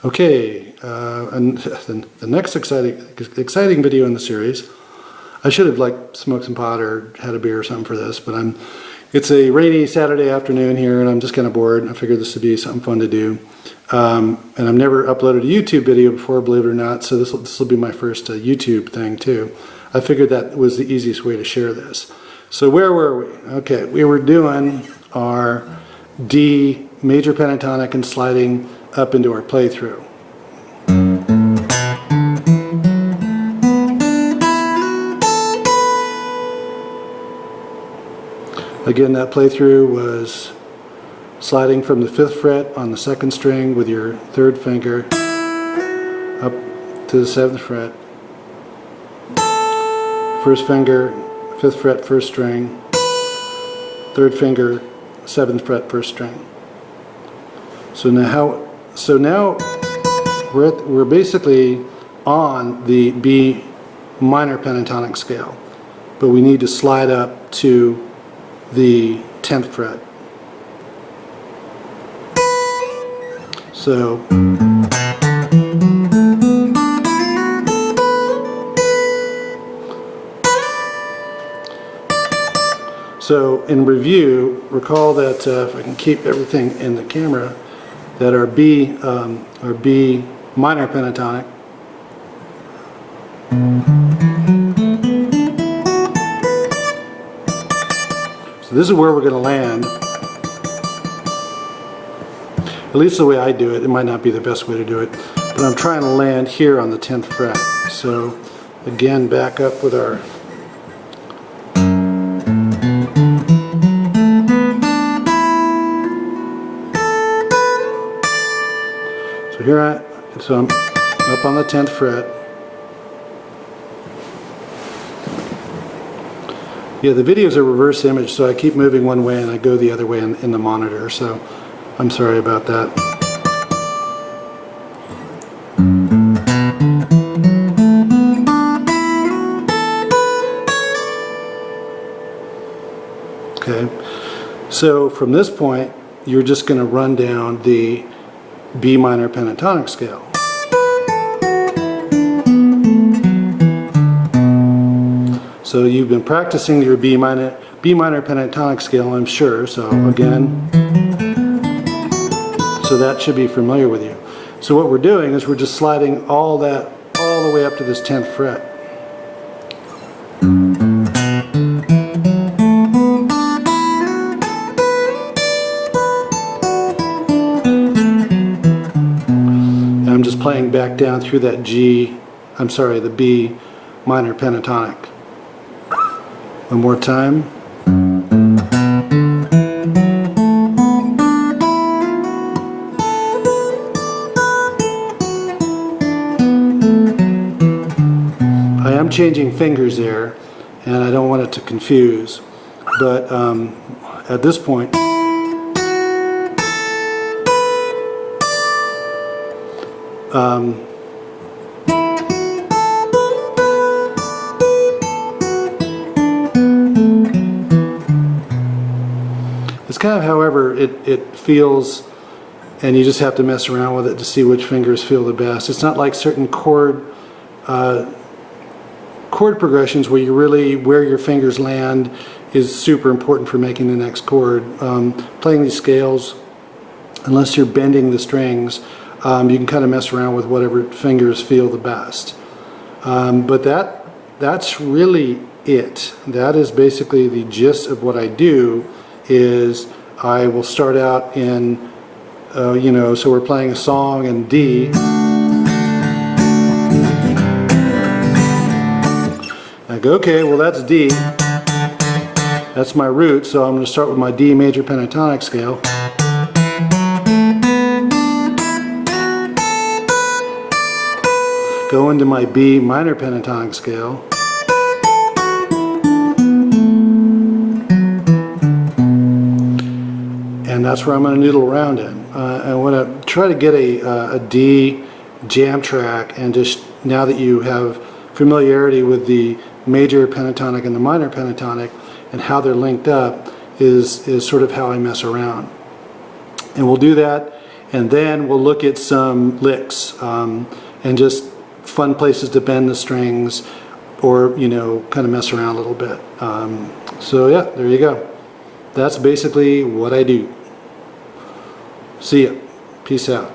Okay, and the next exciting video in the series. I should have like smoked some pot or had a beer or something for this, but it's a rainy Saturday afternoon here, and I'm just kind of bored. I figured this would be something fun to do, and I've never uploaded a YouTube video before, believe it or not. So this will be my first YouTube thing too. I figured that was the easiest way to share this. So where were we? Okay, we were doing our D major pentatonic and sliding up into our playthrough. Again, that playthrough was sliding from the 5th fret on the 2nd string with your 3rd finger up to the 7th fret. 1st finger, 5th fret, 1st string. 3rd finger, 7th fret, 1st string. So now we're basically on the B minor pentatonic scale, but we need to slide up to the 10th fret. So in review, recall that if I can keep everything in the camera, that our B minor pentatonic so this is where we're going to land. At least the way I do it. It might not be the best way to do it, but I'm trying to land here on the 10th fret. So again, back up with our so I'm up on the 10th fret. Yeah, the videos are reverse image, so I keep moving one way and I go the other way in the monitor, so I'm sorry about that. Okay, so from this point, you're just going to run down the B minor pentatonic scale. So you've been practicing your B minor pentatonic scale, I'm sure. So again, so that should be familiar with you. So what we're doing is we're just sliding all the way up to this 10th fret. And I'm just playing back down through that the B minor pentatonic. One more time. I am changing fingers there, and I don't want it to confuse, but at this point it's kind of however it feels, and you just have to mess around with it to see which fingers feel the best. It's not like certain chord progressions where your fingers land is super important for making the next chord. Playing these scales, unless you're bending the strings, you can kind of mess around with whatever fingers feel the best. But that's really it. That is basically the gist of what I do. Is I will start out in, so we're playing a song in D. I go, okay, well that's D. That's my root, so I'm going to start with my D major pentatonic scale. Go into my B minor pentatonic scale. And that's where I'm going to noodle around in. I want to try to get a D jam track, and just now that you have familiarity with the major pentatonic and the minor pentatonic and how they're linked up is sort of how I mess around. And we'll do that and then we'll look at some licks and just fun places to bend the strings, or kind of mess around a little bit. So yeah, there you go. That's basically what I do. See ya. Peace out.